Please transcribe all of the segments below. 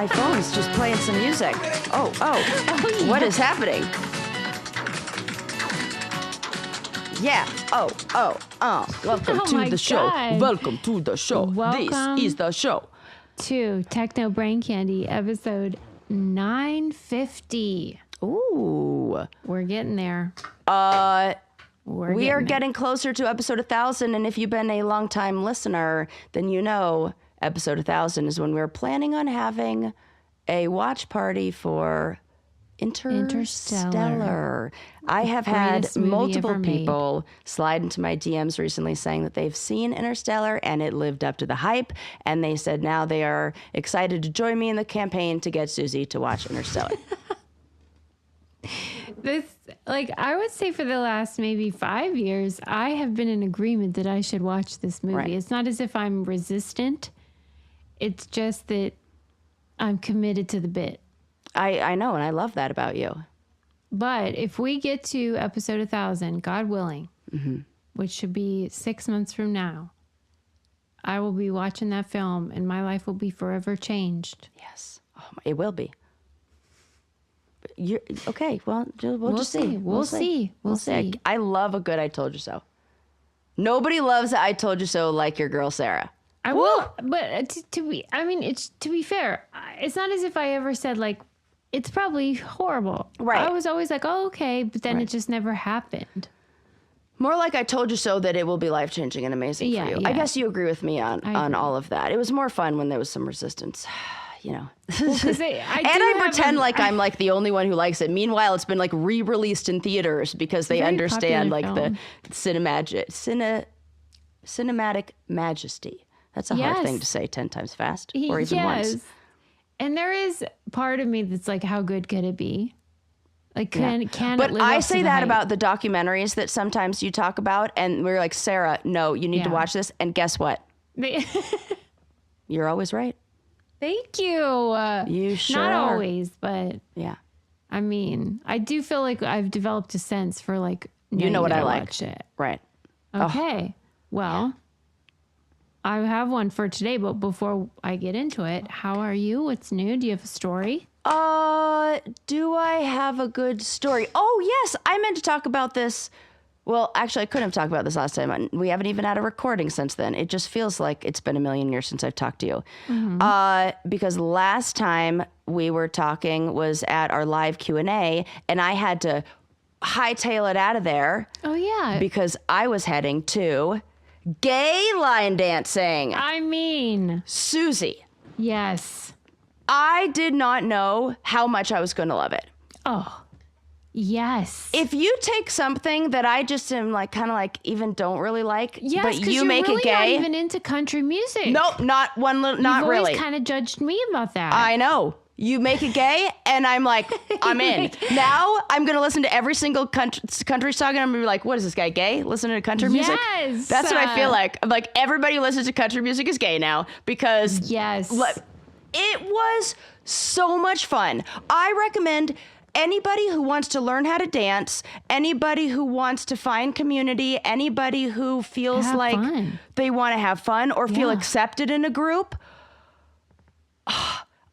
My phone's just playing some music. Oh, yeah. What is happening? Yeah. Welcome to the show. God. Welcome to the show. Welcome This is the show. To Techno Brain Candy, episode 950. Ooh. We're getting there. We are getting closer to episode 1,000, and if you've been a long-time listener, then you know episode 1,000 is when we're planning on having a watch party for Interstellar. I have had multiple people slide into my DMs recently saying that they've seen Interstellar and it lived up to the hype, and they said now they are excited to join me in the campaign to get Susie to watch Interstellar. I would say for the last maybe 5 years, I have been in agreement that I should watch this movie. Right. It's not as if I'm resistant. It's just that I'm committed to the bit. I know, and I love that about you. But if we get to episode 1,000, God willing, which should be 6 months from now, I will be watching that film and my life will be forever changed. Yes. It will be. Okay, well, we'll just see. We'll see. I love a good I told you so. Nobody loves I told you so like your girl Sarah. I will, but to be fair, it's not as if I ever said like it's probably horrible. Right. I was always like, oh, okay, but then it just never happened. More like I told you so that it will be life-changing and amazing for you. Yeah. I guess you agree with me on all of that. It was more fun when there was some resistance, you know. Well, I pretend like I'm like the only one who likes it. Meanwhile, it's been like re-released in theaters because they understand like film. the cinematic majesty. That's a hard thing to say 10 times fast or even once. And there is part of me that's like, how good could it be? Like, can it live But I up to say the that hype? about the documentaries that sometimes you talk about, and we're like, Sarah, no, you need to watch this. And guess what? You're always right. Thank you. You sure Not are. always, but Yeah. I mean, I do feel like I've developed a sense for like, You know what I like. Watch it. Right. Okay. Well, I have one for today, but before I get into it, how are you? What's new? Do you have a story? Do I have a good story? Oh, yes. I meant to talk about this. Well, actually, I couldn't have talked about this last time. We haven't even had a recording since then. It just feels like it's been a million years since I've talked to you. Because last time we were talking was at our live Q&A, and I had to hightail it out of there. Oh, yeah. Because I was heading to gay line dancing. I mean, Susie, yes. I did not know how much I was going to love it. Oh, yes. If you take something that I just am like, kind of like, even don't really like, Yes, but 'cause you you're make really it gay. Not even into country music. Nope, not one, not You've really. always kind of judged me about that. I know. You make it gay, and I'm like, I'm in. Now I'm going to listen to every single country song, and I'm going to be like, what is this guy, gay? Listening to country music? Yes. That's what I feel like. I'm like, everybody who listens to country music is gay now, because it was so much fun. I recommend anybody who wants to learn how to dance, anybody who wants to find community, anybody who feels like they want to have fun or feel accepted in a group.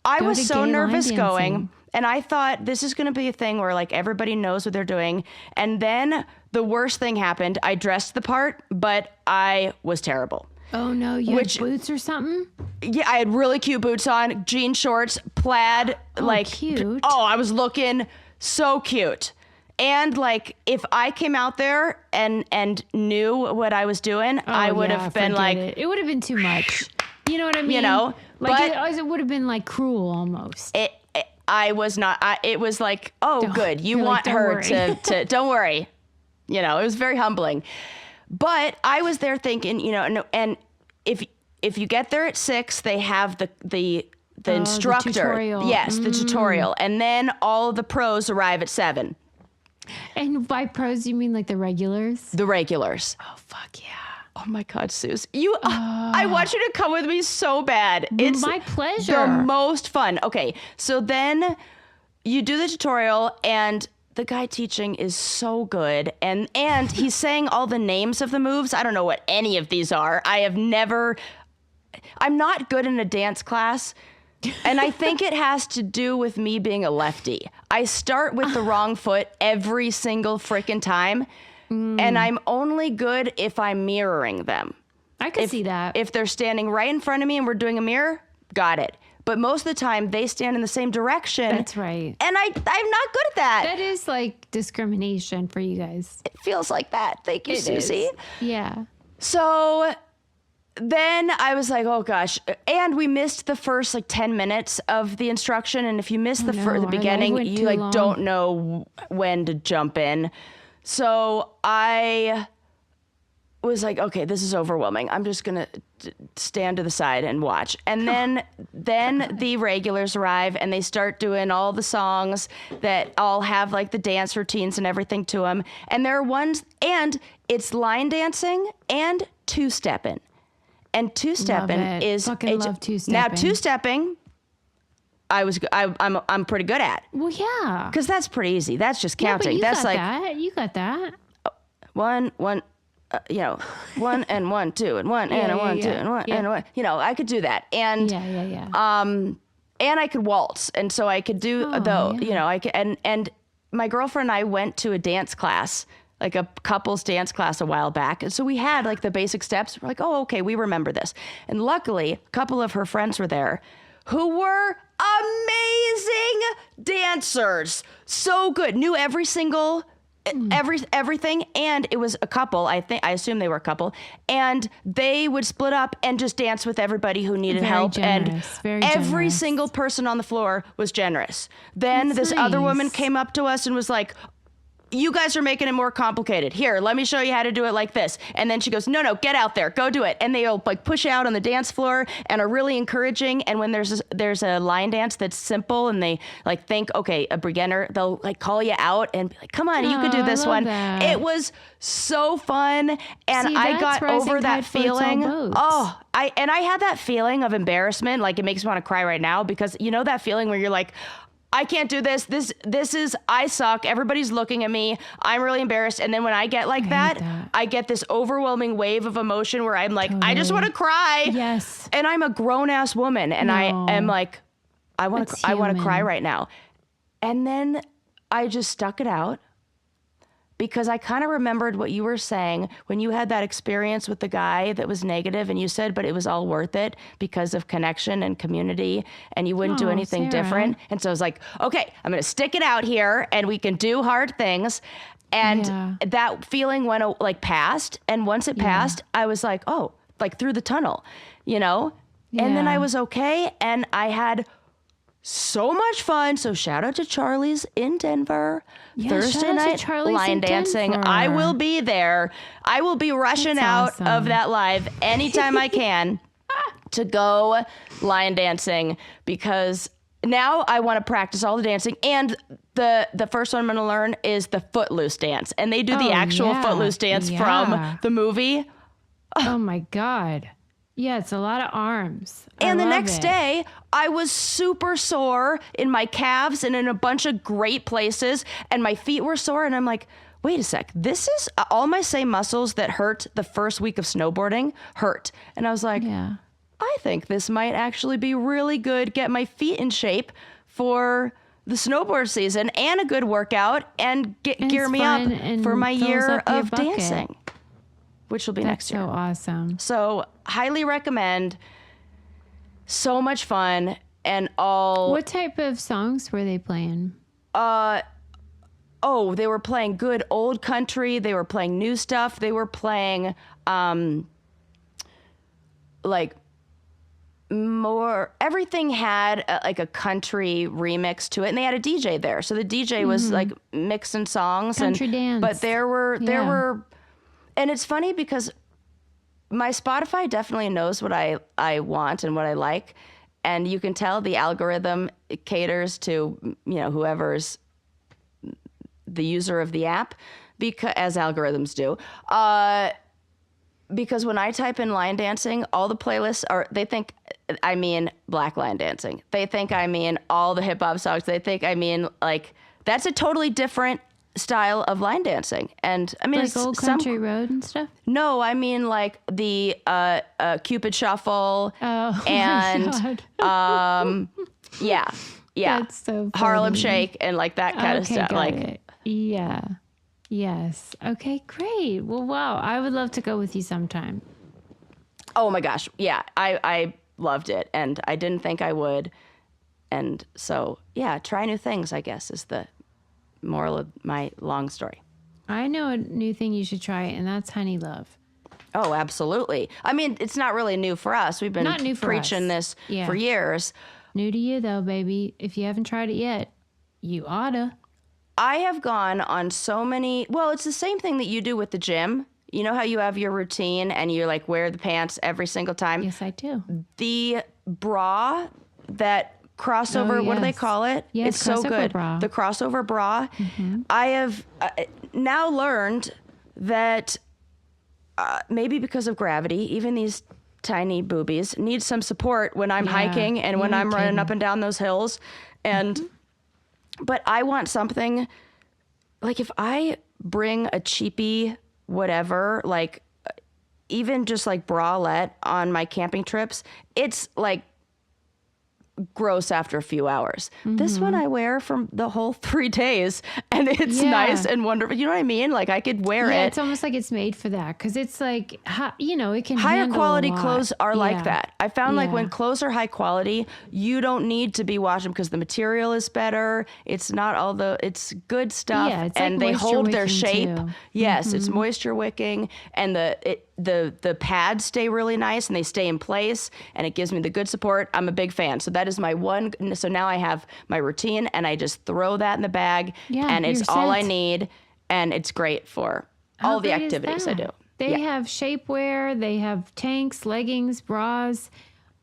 I was so nervous going, and I thought this is going to be a thing where like everybody knows what they're doing. And then the worst thing happened. I dressed the part, but I was terrible. Oh no, you had boots or something? Yeah, I had really cute boots on, jean shorts, plaid, cute. Oh, I was looking so cute. And like, if I came out there and knew what I was doing, I would have been like, it would have been too much. You know what I mean? You know, like it would have been like cruel almost. I was not. It was like, oh, good. You want her to don't worry. You know, it was very humbling. But I was there thinking, you know, and if you get there at 6, they have the instructor. The tutorial. Yes, the tutorial, and then all of the pros arrive at 7. And by pros, you mean like the regulars? The regulars. Oh fuck yeah. Oh my God, Suze. I want you to come with me so bad. It's my pleasure. The most fun. Okay, so then you do the tutorial, and the guy teaching is so good. And he's saying all the names of the moves. I don't know what any of these are. I'm not good in a dance class And I think it has to do with me being a lefty. I start with the wrong foot every single freaking time. And I'm only good if I'm mirroring them. I could see that. If they're standing right in front of me and we're doing a mirror, got it. But most of the time, they stand in the same direction. That's right. And I'm not good at that. That is like discrimination for you guys. It feels like that. Thank you, Susie. Yeah. So then I was like, oh gosh. And we missed the first 10 minutes of the instruction. And if you miss the beginning, you don't know when to jump in. So I was like, okay, this is overwhelming. I'm just going to stand to the side and watch. And then the regulars arrive and they start doing all the songs that all have the dance routines and everything to them. And there are ones, and it's line dancing and two-stepping. And two-stepping is... Fucking love two-stepping. Now, two-stepping... I'm pretty good at. Well, yeah. Because that's pretty easy. That's just counting. Yeah, but that's that. You got that. One, 1 and 1, 2, and 1 and a 1, 2, and 1 and a 1. I could do that. And and I could waltz, and so I could do I could, and my girlfriend and I went to a dance class, like a couples dance class a while back, and so we had the basic steps. We're like, oh, okay, we remember this. And luckily, a couple of her friends were there, who were amazing dancers. So good. Knew every single everything. And it was a couple. I assume they were a couple, and they would split up and just dance with everybody who needed help. Generous, and every single person on the floor was generous. Then this other woman came up to us and was like, you guys are making it more complicated. Here, let me show you how to do it like this. And then she goes, no, get out there, go do it. And they'll push out on the dance floor and are really encouraging. And when there's a line dance that's simple and they think, okay, a beginner, they'll call you out and be like, come on, you could do this one. That. It was so fun. And I got over that feeling. Oh, I had that feeling of embarrassment. It makes me want to cry right now, because that feeling where you're like, I can't do this. This is, I suck. Everybody's looking at me. I'm really embarrassed. And then when I get that, I get this overwhelming wave of emotion where I'm like, totally. I just want to cry. Yes. And I'm a grown ass woman, and I am like, I want to cry right now. And then I just stuck it out, because I kind of remembered what you were saying when you had that experience with the guy that was negative, and you said, but it was all worth it because of connection and community, and you wouldn't do anything different. And so I was like, okay, I'm going to stick it out here, and we can do hard things. And that feeling went past. And once it passed, I was like, oh, through the tunnel, And then I was okay. And I had so much fun. So shout out to Charlie's in Denver. Thursday night line dancing. I will be there. I will be rushing out of that live anytime I can to go line dancing, because now I want to practice all the dancing. And the first one I'm going to learn is the Footloose dance. And they do the actual Footloose dance from the movie. Oh my God. Yeah, it's a lot of arms. And the next day, I was super sore in my calves and in a bunch of great places, and my feet were sore. And I'm like, wait a sec, this is all my same muscles that hurt the first week of snowboarding hurt. And I was like, I think this might actually be really good, get my feet in shape for the snowboard season, and a good workout, and gear me up for my year of dancing, which will be next year. So awesome. So highly recommend. So much fun. And all. What type of songs were they playing? They were playing good old country. They were playing new stuff. They were playing more, everything had a country remix to it, and they had a DJ there. So the DJ was mixing songs, country dance. But there were, and it's funny because my Spotify definitely knows what I want and what I like. And you can tell the algorithm caters to, whoever's the user of the app, because, as algorithms do. Because when I type in line dancing, all the playlists they think I mean black line dancing. They think I mean all the hip hop songs. They think I mean that's a totally different style of line dancing. And I mean, Like it's Old Country Road and stuff? No, I mean like the Cupid Shuffle Oh, and yeah. That's so funny. Harlem Shake and like that kind of stuff. Got Like it. Yeah. Yes. Okay, great. Well, wow. I would love to go with you sometime. oh my gosh, yeah, I loved it, and I didn't think I would, and so yeah, try new things, I guess, is the moral of my long story. I know a new thing you should try, and that's honey love. Oh, absolutely. I mean, it's not really new for us. We've been Not new for preaching us. this for years. New to you, though, baby. If you haven't tried it yet, you oughta. I have gone on so many, well, it's the same thing that you do with the gym. You know how you have your routine and you like wear the pants every single time? Yes, I do. The bra that crossover, what do they yes. call it? Yes, it's so crossover good. bra. The crossover bra. I have now learned that maybe because of gravity, even these tiny boobies need some support when I'm hiking and when I'm running up and down those hills. And but I want something like if I bring a cheapy whatever, like even just like bralette on my camping trips, it's like gross after a few hours. This one I wear from the whole 3 days and it's nice and wonderful. You know what I mean? Like I could wear it. It's almost like it's made for that because it's like, it can Higher handle quality a lot. clothes are like Yeah. that. I found like when Yeah. clothes are high quality, you don't need to be washing because the material is better. It's not all it's good stuff Yeah, it's and like they moisture hold their wicking, shape. too. Yes, it's moisture wicking and the pads stay really nice and they stay in place and it gives me the good support. I'm a big fan. So that is my one. So now I have my routine and I just throw that in the bag and it's you're all I set. need and it's great for all the great is activities I that? do. They have shapewear, they have tanks, leggings, bras,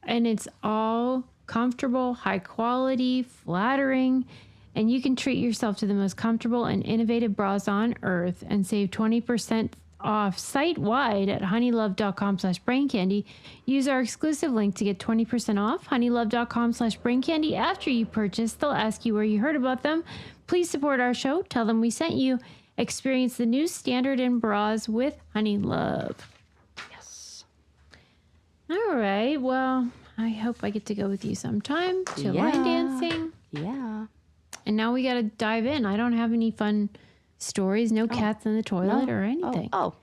and it's all comfortable, high quality, flattering, and you can treat yourself to the most comfortable and innovative bras on earth and save 20% off site-wide at honeylove.com/braincandy. Use our exclusive link to get 20% off, honeylove.com/braincandy. After you purchase, they'll ask you where you heard about them. Please support our show. Tell them we sent you. Experience the new standard in bras with Honey Love. Yes. All right. Well, I hope I get to go with you sometime to line dancing. Yeah. And now we got to dive in. I don't have any fun stories, no cats in the toilet or anything. Oh.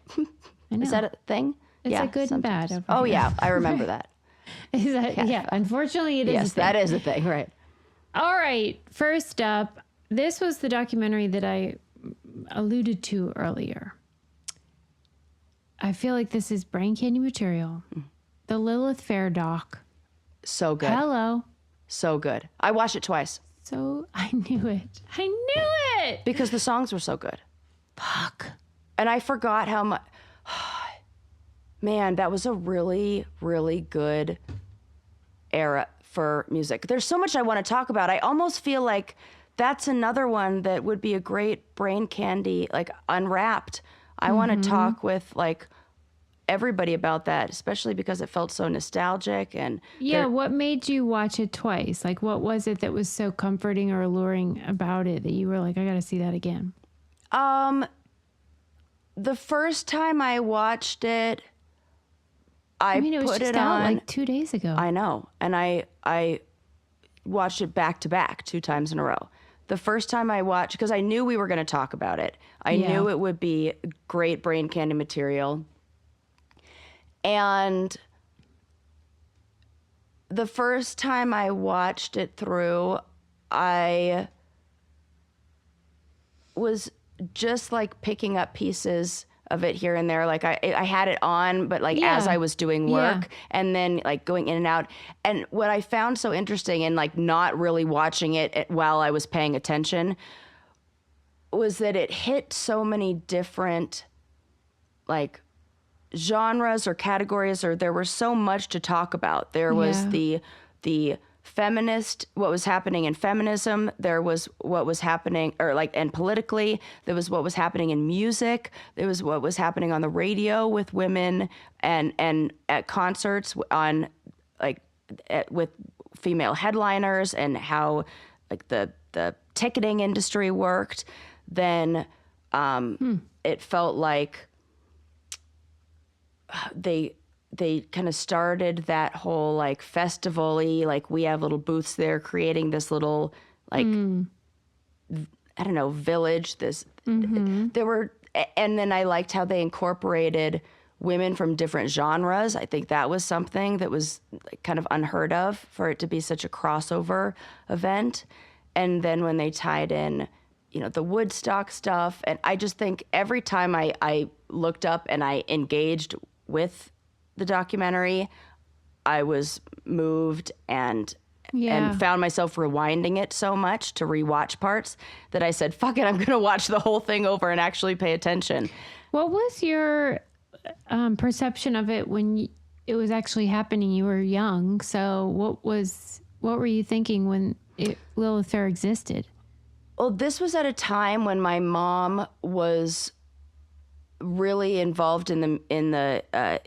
I know. Is that a thing? It's yeah, a good sometimes. and bad. Oh, yeah. I remember that. Is that, yeah. Unfortunately, it is. Yes, a thing. that is a thing. Right. All right. First up, this was the documentary that I alluded to earlier. I feel like this is brain candy material. The Lilith Fair doc. So good. Hello. So good. I watched it twice So I knew it. I knew it. because the songs were so good. Fuck. And I forgot how much. Man, that was a really, really good era for music. There's so much I want to talk about. I almost feel like that's another one that would be a great brain candy, like Unwrapped. I want to talk with like everybody about that, especially because it felt so nostalgic and Yeah, what made you watch it twice? Like, what was it that was so comforting or alluring about it that you were like, I got to see that again? the first time I watched it, I mean, it was put just it out on like 2 days ago. I know. And I watched it back to back 2 times in a row. The first time I watched, because I knew we were going to talk about it. I knew it would be great brain candy material. And the first time I watched it through, I was just like picking up pieces of it here and there. Like I had it on, but like as I was doing work and then like going in and out. And what I found so interesting in like not really watching it while I was paying attention was that it hit so many different like genres or categories, or there was so much to talk about. There was the feminist, what was happening in feminism. There was what was happening, or like, and politically, there was what was happening in music. There was what was happening on the radio with women and at concerts on like with female headliners and how like the ticketing industry worked. then it felt like they kind of started that whole like festival-y, like we have little booths there creating this little like I don't know, village. There were, and then I liked how they incorporated women from different genres. I think that was something that was like kind of unheard of for it to be such a crossover event. And then when they tied in, you know, the Woodstock stuff, and I just think every time I looked up and I engaged with the documentary, I was moved and found myself rewinding it so much to rewatch parts that I said, fuck it, I'm going to watch the whole thing over and actually pay attention. What was your perception of it when it was actually happening? You were young. So what were you thinking when Lilith Fair existed? Well, this was at a time when my mom was really involved in the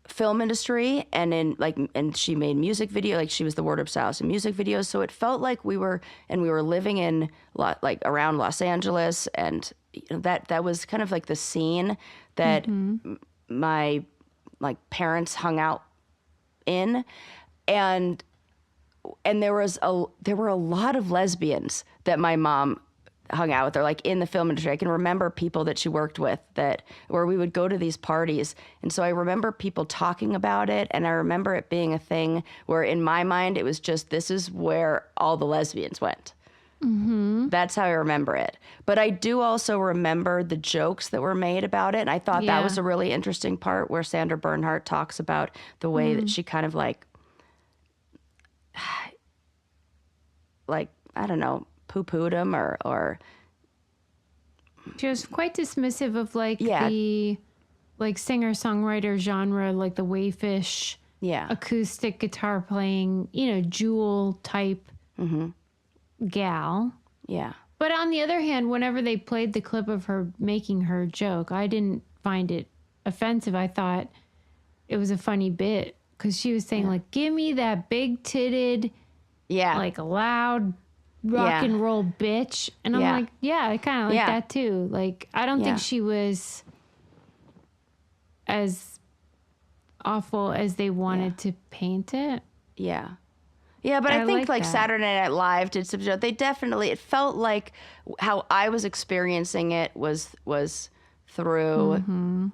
film industry and and she made music video, like she was the wardrobe stylist in music videos. So it felt like we were living in around Los Angeles, and you know, that was kind of like the scene that my parents hung out in, and there were a lot of lesbians that my mom hung out with. They're like in the film industry. I can remember people that she worked with where we would go to these parties. And so I remember people talking about it. And I remember it being a thing where in my mind, it was just, this is where all the lesbians went. That's how I remember it. But I do also remember the jokes that were made about it. And I thought that was a really interesting part where Sandra Bernhardt talks about the way that she kind of like, I don't know, poo-pooed him or she was quite dismissive of the singer-songwriter genre, like the wayfish acoustic guitar playing, you know, Jewel type gal. Yeah. But on the other hand, whenever they played the clip of her making her joke, I didn't find it offensive. I thought it was a funny bit because she was saying like, give me that big titted, like loud rock and roll bitch. And I'm like, I kind of like that too. Like, I don't think she was as awful as they wanted to paint it. Yeah. Yeah, but I think like that. Saturday Night Live did some joke. They definitely, it felt like how I was experiencing it was through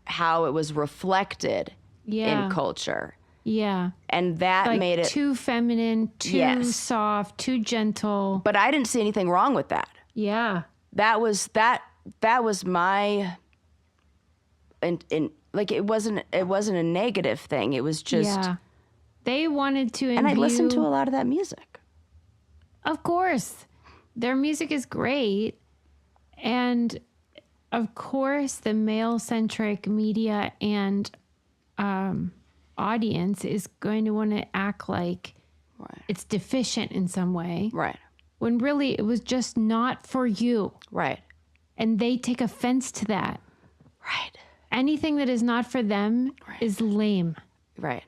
how it was reflected in culture. Yeah. And that like made it too feminine, too soft, too gentle. But I didn't see anything wrong with that. Yeah. That was my like it wasn't a negative thing. It was just they wanted to imbue, and I listened to a lot of that music. Of course. Their music is great. And of course the male-centric media and audience is going to want to act like it's deficient in some way. Right. When really it was just not for you. Right. And they take offense to that. Right. Anything that is not for them is lame. Right.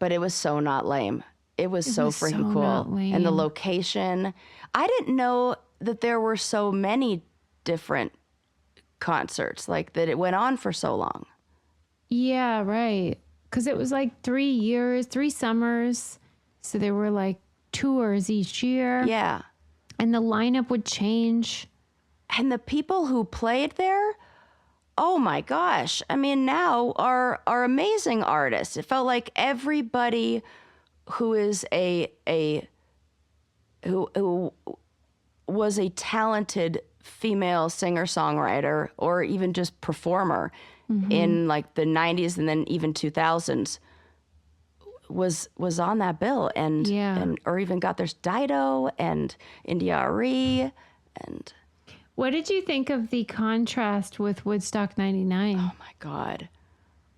But it was so not lame. It was so freaking cool. And the location. I didn't know that there were so many different concerts, like that it went on for so long. Yeah, right. Because it was like 3 years, 3 summers. So there were like tours each year. Yeah. And the lineup would change. And the people who played there, oh my gosh. I mean, now are amazing artists. It felt like everybody who is who was a talented female singer-songwriter or even just performer in like the 90s and then even 2000s was on that bill and or even got there's Dido and India Arie and what did you think of the contrast with Woodstock 99? Oh my God.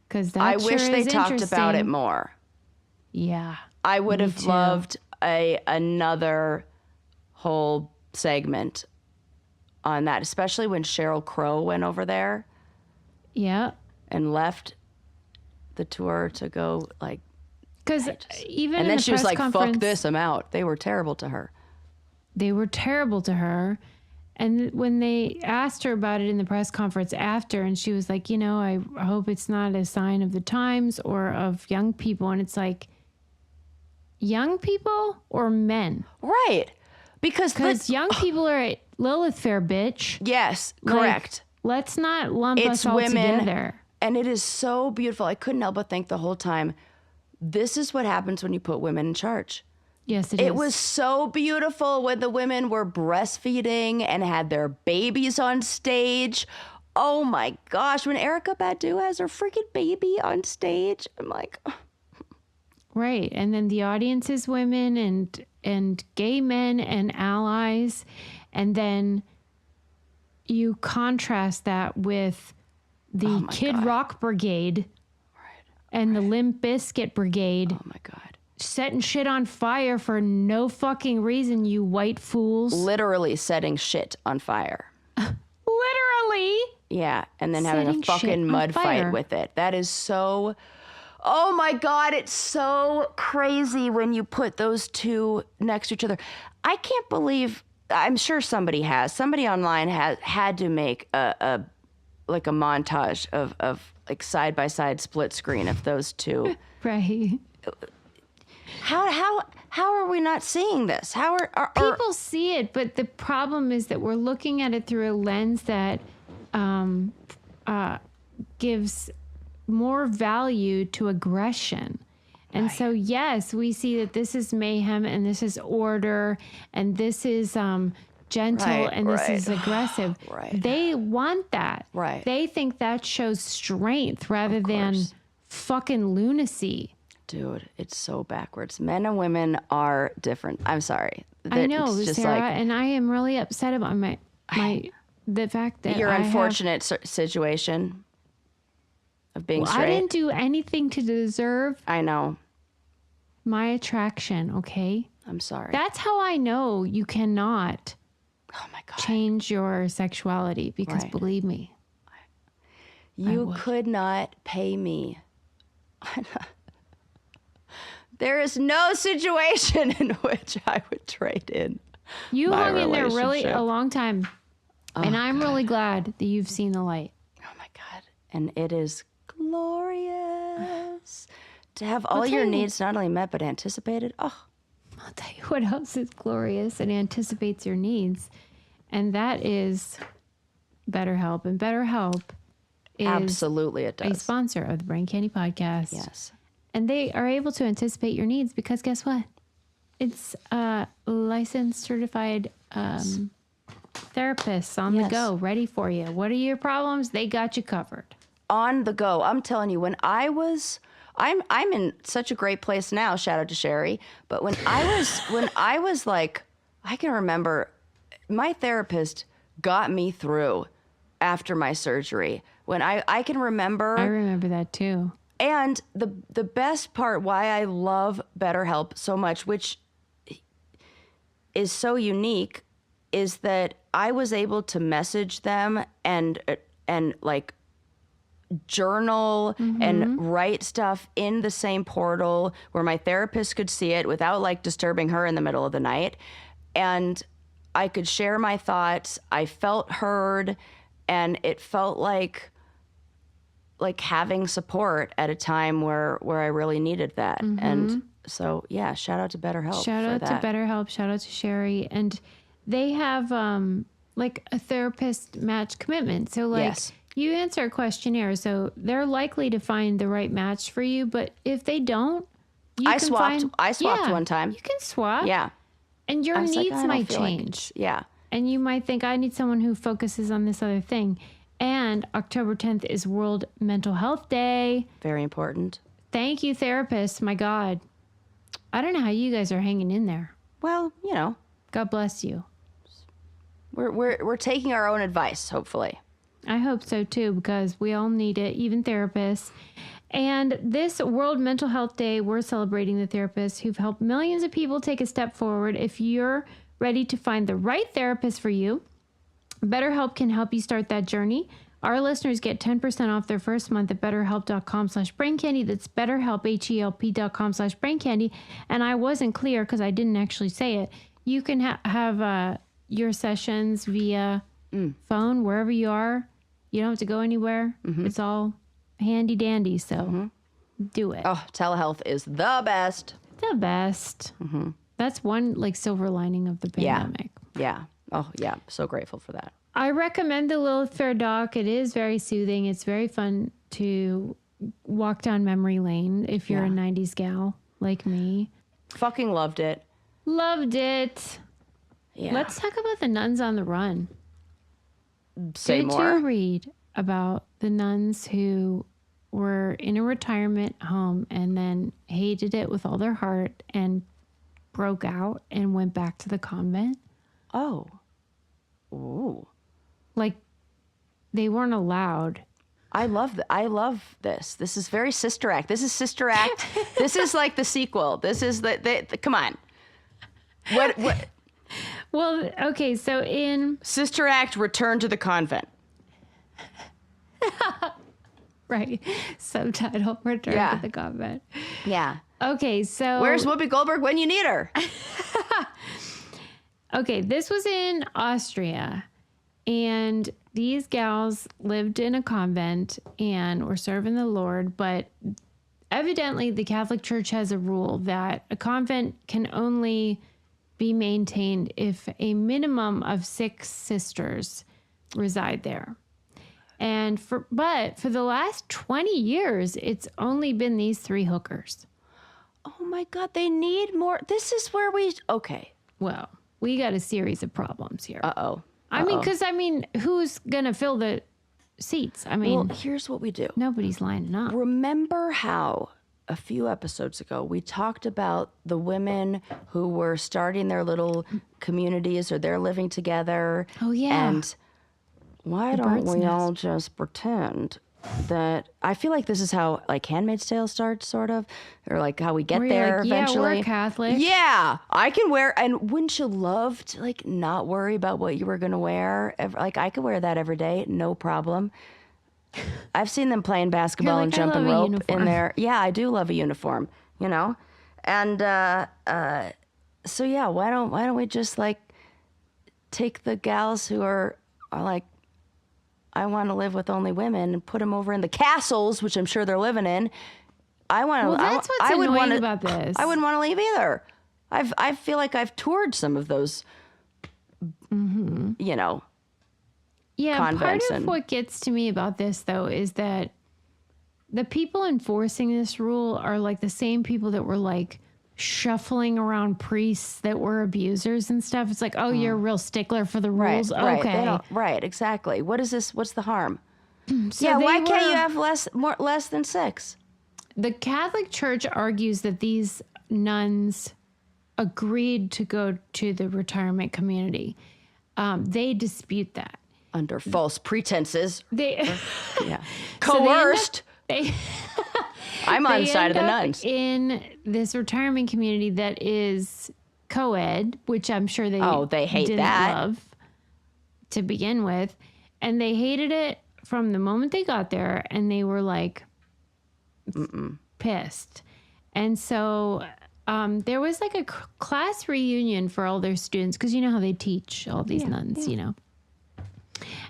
Because I wish they talked about it more. Yeah. I would have loved another whole segment on that, especially when Sheryl Crow went over there. Yeah. And left the tour to go like. Because even and then in she the was press like, conference, "Fuck this, I'm out." They were terrible to her. they were terrible to her. And when they asked her about it in the press conference after, and she was like, I hope it's not a sign of the times or of young people. And it's like, young people or men? Right. Because young people are at Lilith Fair, bitch. Yes, correct. Let's not lump It's us all women, together. and it is so beautiful. I couldn't help but think the whole time, this is what happens when you put women in charge. Yes, it is. It was so beautiful when the women were breastfeeding and had their babies on stage. Oh my gosh, when Erykah Badu has her freaking baby on stage, I'm like... Right. And then the audience is women and gay men and allies. And then you contrast that with the Kid Rock Brigade and the Limp Bizkit Brigade. Oh my God. Setting shit on fire for no fucking reason, you white fools. Literally setting shit on fire. Literally. Yeah. And then Setting having a shit fucking on mud fire. fight with it. That is so... Oh my God, it's so crazy when you put those two next to each other. I can't believe, I'm sure somebody online has had to make a montage of like side by side split screen of those two. Right. How are we not seeing this? How are people see it, but the problem is that we're looking at it through a lens that gives more value to aggression. And so, yes, we see that this is mayhem and this is order and this is gentle and this is aggressive. Right. They want that. Right. They think that shows strength rather than fucking lunacy. Dude, it's so backwards. Men and women are different. I'm sorry. I know, It's just Sarah, like, and I am really upset about the fact that your I unfortunate situation of being I straight. didn't do anything to deserve I know. my attraction, okay? I'm sorry. That's how I know you cannot Oh my God. change your sexuality because Right. believe me, You could not pay me. There is no situation in which I would trade in. you my hung in there really relationship. a long time. And I'm really glad that you've seen the light. Oh my God. And it is glorious to have all tell your you- needs not only met but anticipated. Oh, I'll tell you what else is glorious and anticipates your needs. And that is BetterHelp. And BetterHelp is absolutely it a does. sponsor of the Brain Candy Podcast. Yes. And they are able to anticipate your needs because guess what? It's licensed, certified therapists on the Yes. go, ready for you. What are your problems? They got you covered. On the go. I'm telling you, when I'm in such a great place now, shout out to Sherry, but when I was like, I can remember my therapist got me through after my surgery. When I can remember, I remember that too. and the best part why I love BetterHelp so much, which is so unique, is that I was able to message them and like journal and write stuff in the same portal where my therapist could see it without like disturbing her in the middle of the night. And I could share my thoughts. I felt heard, and it felt like having support at a time where I really needed that. And so, yeah, shout out to BetterHelp. Shout for out that. to BetterHelp. Shout out to Sherry. And they have like a therapist match commitment. So like Yes. you answer a questionnaire. So they're likely to find the right match for you. But if they don't, you I can swapped Yeah, one time. You can swap. Yeah. And your I was like, needs I don't might feel like change. yeah. And you might think, I need someone who focuses on this other thing. And October 10th is World Mental Health Day. Very important. Thank you, therapists. My God. I don't know how you guys are hanging in there. Well, you know, God bless you. we're taking our own advice, hopefully. I hope so too, because we all need it, even therapists. And this World Mental Health Day, we're celebrating the therapists who've helped millions of people take a step forward. If you're ready to find the right therapist for you, BetterHelp can help you start that journey. Our listeners get 10% off their first month at betterhelp.com/braincandy. That's betterhelp, HELP.com/braincandy. And I wasn't clear because I didn't actually say it. You can have your sessions via phone wherever you are. You don't have to go anywhere. It's all handy dandy. So do it. Oh, telehealth is the best. The best. That's one like silver lining of the pandemic. Yeah. Oh, yeah. So grateful for that. I recommend the Lilith Fair doc. It is very soothing. It's very fun to walk down memory lane if you're a 90s gal like me. Fucking loved it. Loved it. Yeah. Let's talk about the Nuns on the Run. Say Did more. you read about the nuns who were in a retirement home and then hated it with all their heart and broke out and went back to the convent? Oh. Ooh. Like, they weren't allowed. I love this. This is very Sister Act. This is Sister Act. This is like the sequel. This is the come on. What? Well, okay, so in... Sister Act, Return to the Convent. Right. Subtitle, Return to the Convent. Yeah. Okay, so... Where's Whoopi Goldberg when you need her? Okay, this was in Austria, and these gals lived in a convent and were serving the Lord, but evidently the Catholic Church has a rule that a convent can only be maintained if a minimum of 6 sisters reside there. And for the last 20 years, it's only been these 3 hookers. Oh my God, they need more. This is where okay. Well, we got a series of problems here. Uh-oh. I mean, who's going to fill the seats? I mean, Well, here's what we do. nobody's lining up. Remember how a few episodes ago we talked about the women who were starting their little communities or they're living together? Oh, yeah. And why don't we all just pretend that... I feel like this is how like Handmaid's Tale starts, sort of, or like how we get Where you're there like, eventually. Yeah, we're Catholic. Yeah, I can wear, and wouldn't you love to like not worry about what you were gonna wear? Like I could wear that every day, no problem. I've seen them playing basketball You're and like, I jumping love a rope uniform. in there. Yeah, I do love a uniform, you know? And so yeah, why don't we just like take the gals who are like, I want to live with only women and put them over in the castles, which I'm sure they're living in. Well, that's what's annoying about this. I wouldn't want to leave either. I feel like I've toured some of those, you know, Yeah, part convents of and- what gets to me about this, though, is that the people enforcing this rule are like the same people that were like shuffling around priests that were abusers and stuff. It's like, oh, you're a real stickler for the rules. Right, Okay. right, exactly. What is this? What's the harm? So Yeah, they why can't were- you have less than 6? The Catholic Church argues that these nuns agreed to go to the retirement community. They dispute that. Under false pretenses. They Yeah. So they end up- Coerced. they I'm on the side of the end up nuns. in this retirement community that is co-ed, which I'm sure they hate didn't that. love to begin with, and they hated it from the moment they got there, and they were like pissed. And so there was like a class reunion for all their students, because you know how they teach all these nuns, you know.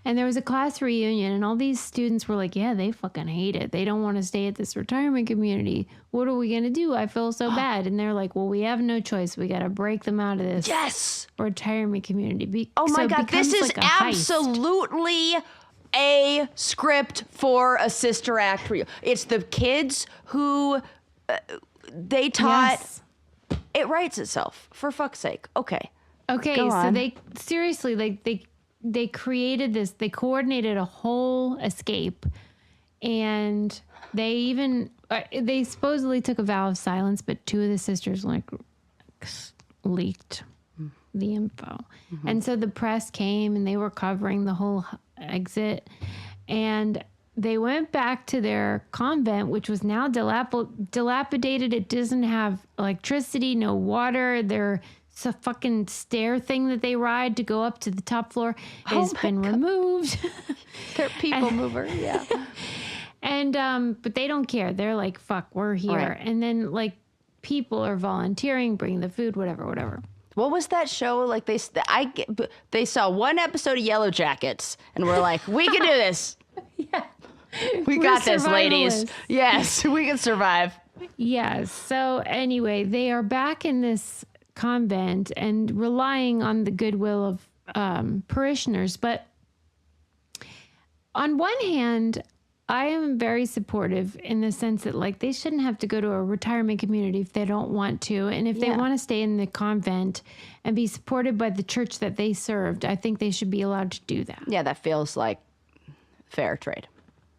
And there was a class reunion, and all these students were like, yeah, they fucking hate it. They don't want to stay at this retirement community. What are we going to do? I feel so bad. And they're like, well, we have no choice. We got to break them out of this Yes. retirement community. Oh my So it God, this becomes is like a heist. absolutely a script for a Sister Act. It's the kids who they taught. Yes. It writes itself, for fuck's sake. Okay. Okay, Go so on. they seriously, like they created this, they coordinated a whole escape, and they supposedly took a vow of silence, but 2 of the sisters like leaked the info. And so the press came and they were covering the whole exit, and they went back to their convent, which was now dilapidated. It doesn't have electricity, no water. It's a fucking stair thing that they ride to go up to the top floor has been removed. They're people mover. Yeah. And but they don't care. They're like, fuck, we're here. Right. And then like people are volunteering, bring the food, whatever. What was that show? Like they saw one episode of Yellow Jackets and we're like, we can do this. Yeah. We got this, ladies. Yes, we can survive. Yes. So anyway, they are back in this convent and relying on the goodwill of parishioners. But on one hand, I am very supportive in the sense that like they shouldn't have to go to a retirement community if they don't want to. And if they want to stay in the convent and be supported by the church that they served, I think they should be allowed to do that. Yeah, that feels like fair trade.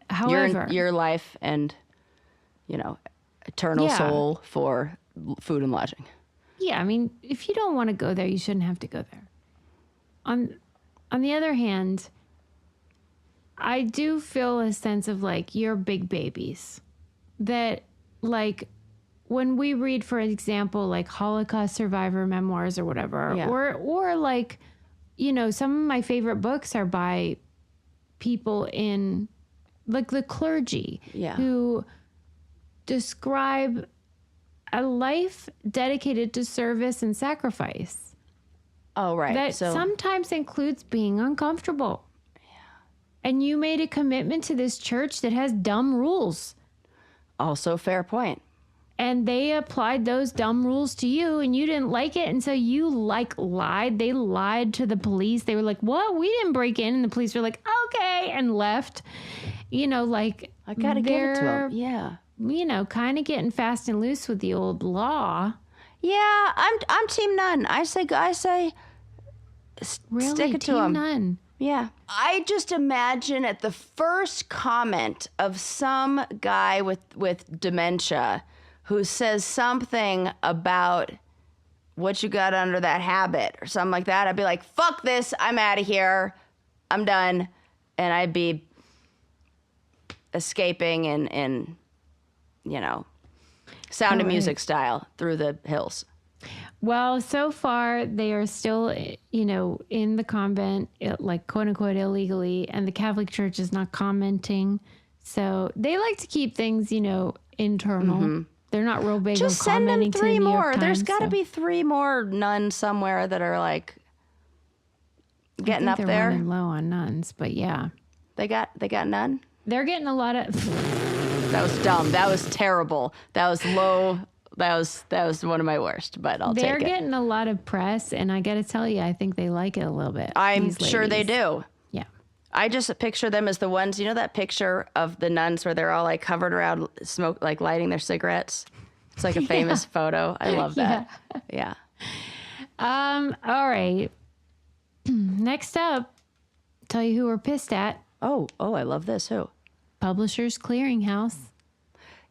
However, your life and, eternal soul for food and lodging. Yeah, I mean, if you don't want to go there, you shouldn't have to go there. On the other hand, I do feel a sense of like you're big babies that like when we read, for example, like Holocaust survivor memoirs or whatever, or like, some of my favorite books are by people in like the clergy who describe a life dedicated to service and sacrifice. Oh, right. That sometimes includes being uncomfortable. And you made a commitment to this church that has dumb rules. Also fair point. And they applied those dumb rules to you and you didn't like it. And so you lied. They lied to the police. They were like, what? We didn't break in. And the police were like, okay, and left. I got to give it to them. Yeah. Kind of getting fast and loose with the old law. Yeah, I'm Team Nun. I say Really? stick it to Team them. Nun. Yeah. I just imagine at the first comment of some guy with dementia who says something about what you got under that habit or something like that, I'd be like, fuck this, I'm out of here, I'm done. And I'd be escaping in Sound of Music style through the hills. Well, so far they are still, in the convent, like quote unquote illegally, and the Catholic Church is not commenting. So they like to keep things, internal. Mm-hmm. They're not real big Just on commenting to the New York Times. Just send them 3 more. There's got to be 3 more nuns somewhere that are like getting up there. They're running low on nuns, but yeah. They got none? They're getting a lot of... That was dumb. That was terrible. That was low. That was one of my worst, but I'll take it. They're getting a lot of press, and I got to tell you, I think they like it a little bit. I'm sure they do. Yeah. I just picture them as the ones, that picture of the nuns where they're all like covered around smoke, like lighting their cigarettes. It's like a famous photo. I love that. Yeah. All right. Next up, tell you who we're pissed at. Oh, I love this. Who? Publishers Clearinghouse.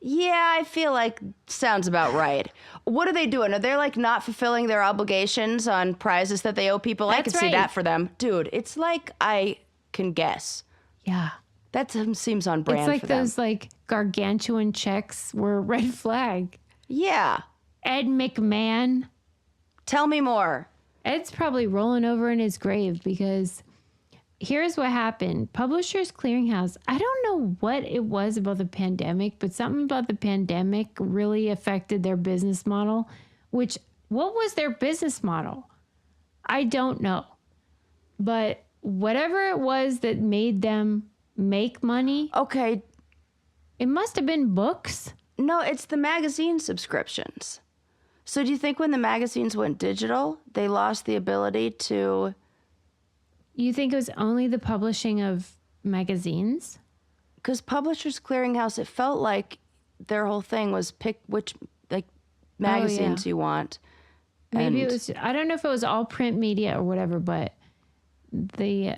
Yeah, I feel like sounds about right. What are they doing? Are they like not fulfilling their obligations on prizes that they owe people? I can see that for them. Dude, it's like I can guess. Yeah. That seems on brand for them. It's like those like gargantuan checks were a red flag. Yeah. Ed McMahon. Tell me more. Ed's probably rolling over in his grave because here's what happened. Publishers Clearinghouse, I don't know what it was about the pandemic, but something about the pandemic really affected their business model, what was their business model? I don't know. But whatever it was that made them make money. Okay. It must have been books. No, it's the magazine subscriptions. So do you think when the magazines went digital, they lost the ability to... You think it was only the publishing of magazines? Because Publishers Clearinghouse, it felt like their whole thing was pick which magazines you want. Maybe it was, I don't know if it was all print media or whatever, but the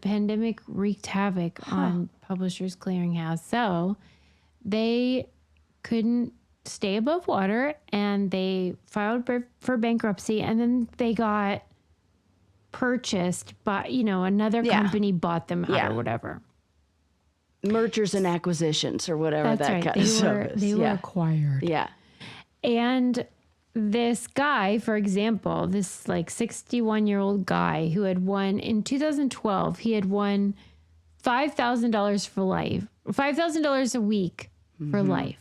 pandemic wreaked havoc on Publishers Clearinghouse. So they couldn't stay above water and they filed for bankruptcy, and then they got purchased by, another company bought them out or whatever. Mergers and acquisitions or whatever. That's right. Kind of stuff is. They were acquired. Yeah. And this guy, for example, this like 61-year-old guy who had won in 2012, he had won $5,000 for life, $5,000 a week for life.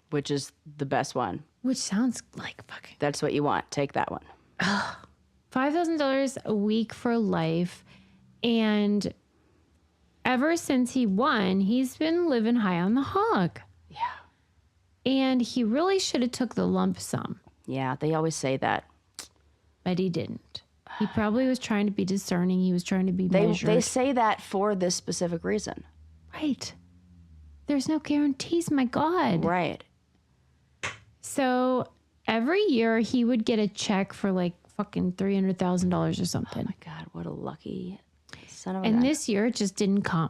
Which is the best one. Which sounds like fucking. That's what you want. Take that one. $5,000 a week for life. And ever since he won, he's been living high on the hog. Yeah. And he really should have took the lump sum. Yeah, they always say that. But he didn't. He probably was trying to be discerning. He was trying to be measured. They say that for this specific reason. Right. There's no guarantees, my God. Right. So every year he would get a check for like fucking $300,000 or something. Oh my God, what a lucky son of a And gun. this year it just didn't come.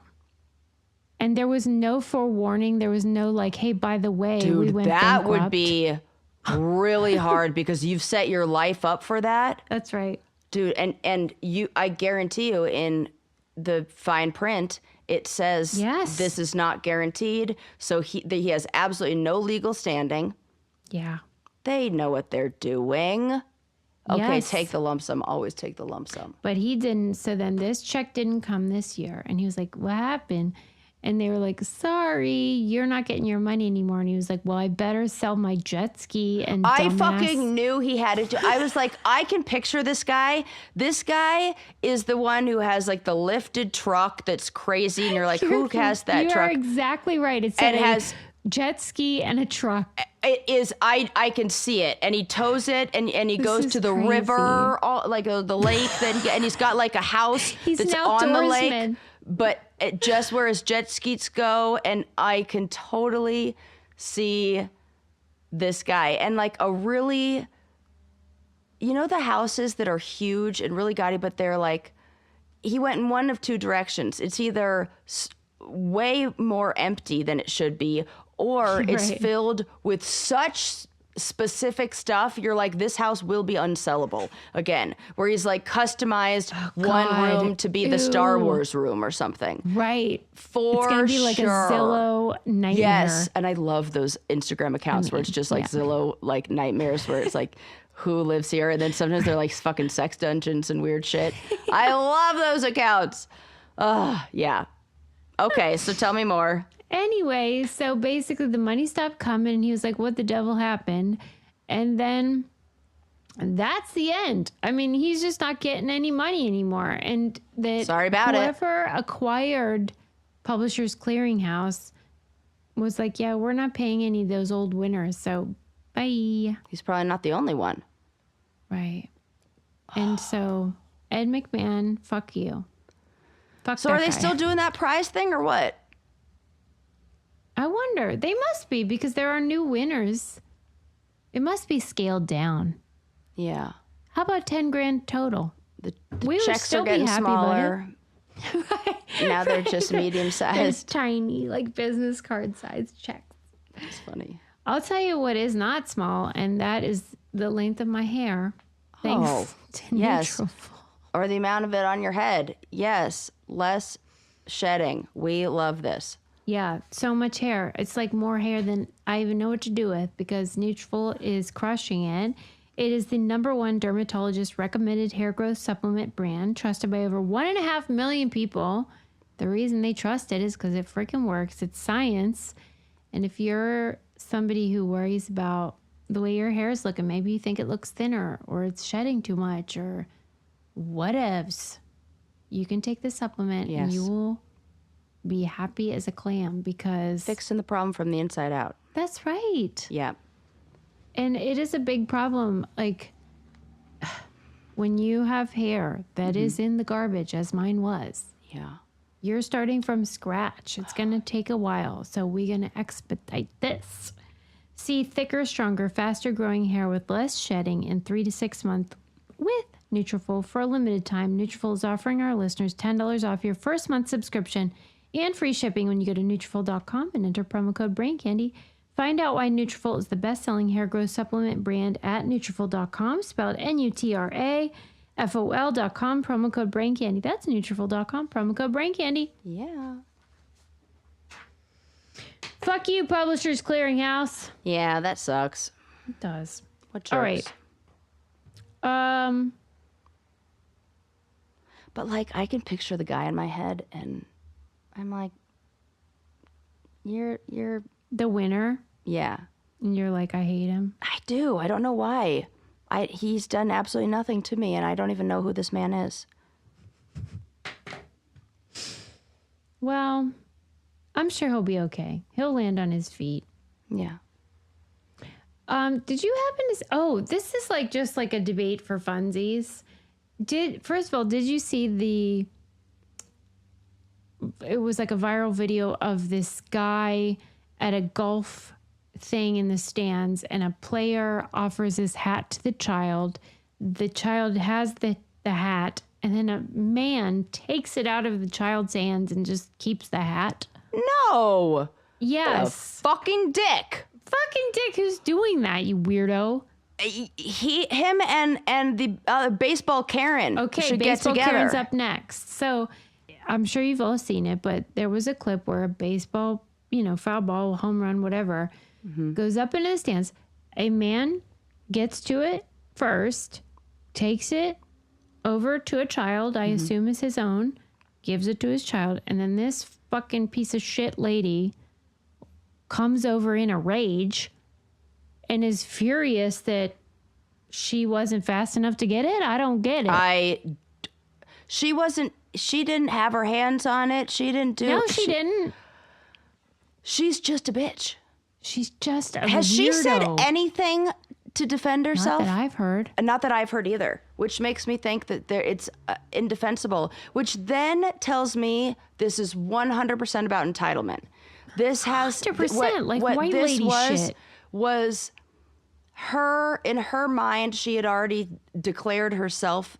And there was no forewarning. There was no like, hey, by the way, Dude, we went that would bankrupt. be really hard because you've set your life up for that. That's right. Dude, and I guarantee you in the fine print, it says Yes. this is not guaranteed. So he has absolutely no legal standing. Yeah. They know what they're doing. Okay, Yes. take the lump sum. Always take the lump sum. But he didn't. So then this check didn't come this year. And he was like, what happened? And they were like, sorry, you're not getting your money anymore. And he was like, well, I better sell my jet ski. And I dumbass. fucking knew he had it. I was like, I can picture this guy. This guy is the one who has like the lifted truck that's crazy. And you're like, who has that you truck? are exactly right. It said And has jet ski and a truck. It is. I can see it, and he tows it, and he goes is to the crazy. river, like the lake. And he's got like a house He's that's an on the lake, outdoorsman. but just where his jet skis go. And I can totally see this guy, and like a really, the houses that are huge and really gaudy, but they're like, he went in one of two directions. It's either way more empty than it should be, or it's Right. filled with such specific stuff. You're like, this house will be unsellable again, where he's like customized one God. room to be the Star Ew. Wars room or something. Right. For It's going to be like sure. a Zillow nightmare. Yes. And I love those Instagram accounts where it's just like Zillow, like nightmares, where it's like, who lives here? And then sometimes they're like fucking sex dungeons and weird shit. I love those accounts. Yeah. Okay. So tell me more. Anyway, so basically the money stopped coming and he was like, what the devil happened? And then that's the end. I mean, he's just not getting any money anymore. And that Sorry about it. whoever acquired Publishers Clearinghouse was like, yeah, we're not paying any of those old winners. So bye. He's probably not the only one. Right. And so Ed McMahon, fuck you. Fuck So that are they guy. still doing that prize thing or what? I wonder. They must be because there are new winners. It must be scaled down. Yeah. How about 10 grand total? The We would checks still are be getting happy about smaller. Now they're just medium Those sized. tiny, like business card size checks. That's funny. I'll tell you what is not small, and that is the length of my hair. Thanks Oh, to yes. Nutrafol. Or the amount of it on your head. Yes. Less shedding. We love this. Yeah, so much hair. It's like more hair than I even know what to do with because Nutrafol is crushing it. It is the #1 dermatologist recommended hair growth supplement brand, trusted by over 1.5 million people. The reason they trust it is because it freaking works. It's science. And if you're somebody who worries about the way your hair is looking, maybe you think it looks thinner or it's shedding too much or whatevs, you can take this supplement and Yes. you will be happy as a clam because Fixing the problem from the inside out. that's right. Yeah. And it is a big problem. Like when you have hair that is in the garbage, as mine was, Yeah. you're starting from scratch. It's going to take a while. So we're going to expedite this. See thicker, stronger, faster growing hair with less shedding in 3 to 6 months with Nutrafol. For a limited time, Nutrafol is offering our listeners $10 off your first month subscription and free shipping when you go to Nutrafol.com and enter promo code BrainCandy. Find out why Nutrafol is the best-selling hair growth supplement brand at Nutrafol.com, spelled Nutrafol.com, promo code BrainCandy. That's Nutrafol.com, promo code BrainCandy. Yeah. Fuck you, Publishers Clearinghouse. Yeah, that sucks. It does. What jerks? All right. But like, I can picture the guy in my head, and I'm like, you're, The winner, yeah. and you're like, I hate him. I do. I don't know why. He's done absolutely nothing to me, and I don't even know who this man is. Well, I'm sure he'll be okay. He'll land on his feet. Yeah. Did you happen to... Oh, this is like just like a debate for funsies. First of all, did you see it was like a viral video of this guy at a golf thing in the stands, and a player offers his hat to the child. The child has the hat, and then a man takes it out of the child's hands and just keeps the hat. No. Yes. What a fucking dick. Fucking dick, who's doing that, you weirdo? Him and the baseball Karen should get baseball together. Karen's up next. So I'm sure you've all seen it, but there was a clip where a baseball, foul ball, home run, whatever, goes up into the stands. A man gets to it first, takes it over to a child, I assume is his own, gives it to his child, and then this fucking piece of shit lady comes over in a rage and is furious that she wasn't fast enough to get it. I don't get it. She didn't have her hands on it. She didn't do it. No, she didn't. She's just a bitch. She's just a Has weirdo. she said anything to defend herself? Not that I've heard. Not that I've heard either, which makes me think that it's indefensible, which then tells me this is 100% about entitlement. This has 100%, like what white this lady shit. Was her, in her mind, she had already declared herself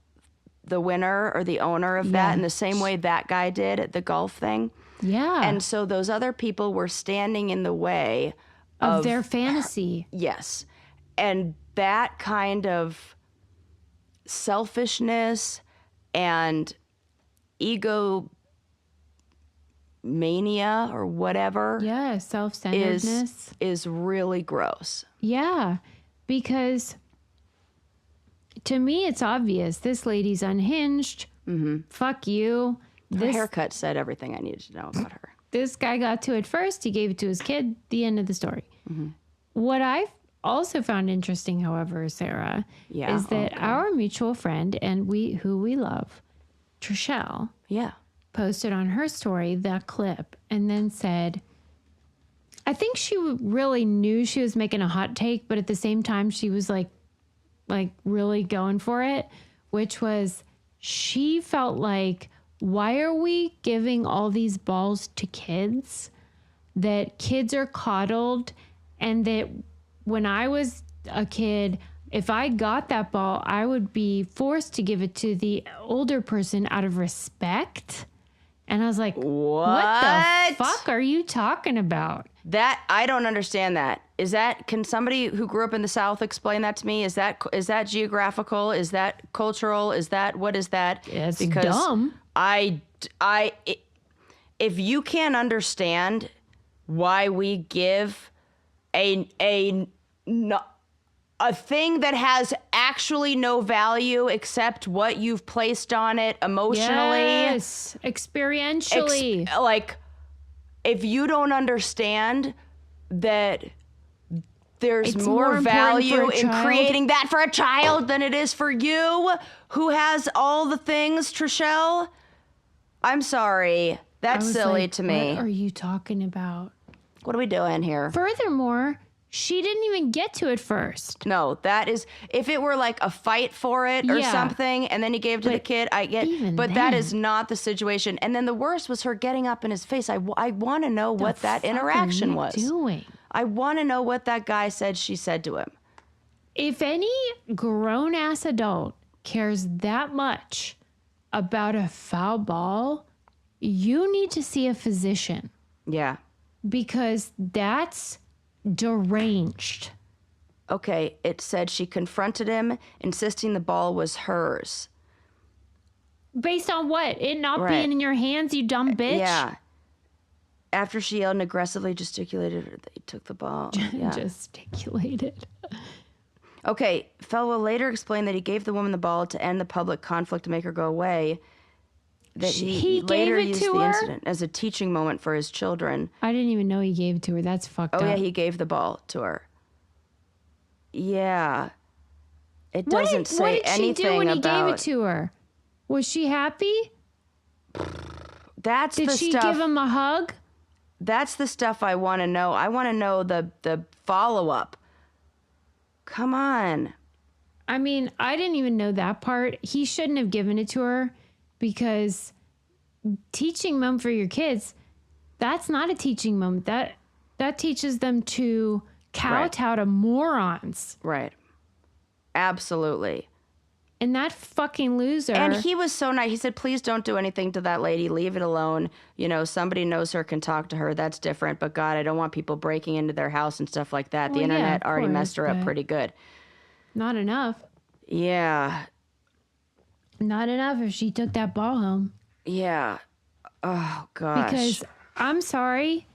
the winner or the owner of that in the same way that guy did at the golf thing. Yeah. And so those other people were standing in the way of their fantasy. Yes. And that kind of selfishness and ego mania or whatever self-centeredness is really gross. Yeah, because to me it's obvious this lady's unhinged. Fuck you. Her haircut said everything I needed to know about her. This guy got to it first. He gave it to his kid. The end of the story. What I've also found interesting, however, Sarah, is that our mutual friend and who we love, Trishelle, posted on her story that clip and then said, I think she really knew she was making a hot take, but at the same time she was like really going for it, which was she felt like, why are we giving all these balls to kids? That kids are coddled, and that when I was a kid, if I got that ball, I would be forced to give it to the older person out of respect. And I was like, what the fuck are you talking about? That, I don't understand that. Can somebody who grew up in the South explain that to me? Is that geographical? Is that cultural? What is that? It's dumb. If you can't understand why we give a thing that has actually no value except what you've placed on it emotionally. Yes, experientially. If you don't understand that there's It's more more value important for a in child. creating that for a child than it is for you, who has all the things, Trishelle. I'm sorry. That's silly to me. What are you talking about? What are we doing here? Furthermore, she didn't even get to it first. No, that is, if it were like a fight for it or Yeah. something, and then he gave it to the kid, I get, even but that then. is not the situation. And then the worst was her getting up in his face. I want to know what that interaction was. Doing? I want to know what that guy said she said to him. If any grown ass adult cares that much about a foul ball, you need to see a physician, Yeah. because that's deranged. Okay, it said she confronted him, insisting the ball was hers. Based on what? It not Right. being in your hands, you dumb bitch? Yeah. After she yelled and aggressively gesticulated, they took the ball. Yeah. Gesticulated. Okay, fellow later explained that he gave the woman the ball to end the public conflict to make her go away. That He later gave it used to the her? incident as a teaching moment for his children. I didn't even know he gave it to her. That's fucked up. Oh, yeah, he gave the ball to her. Yeah. It doesn't say anything about... What did she do when he gave it to her? Was she happy? Did she give him a hug? That's the stuff I want to know. I want to know the follow-up. Come on. I mean, I didn't even know that part. He shouldn't have given it to her because teaching mom for your kids, that's not a teaching moment. That teaches them to kowtow to morons. Right. Absolutely. And that fucking loser. And he was so nice. He said, please don't do anything to that lady. Leave it alone. You know, somebody knows her, can talk to her. That's different. But God, I don't want people breaking into their house and stuff like that. Well, the internet yeah, already messed her up pretty good. Not enough. Yeah. Not enough if she took that ball home. Yeah. Oh, gosh. Because, I'm sorry,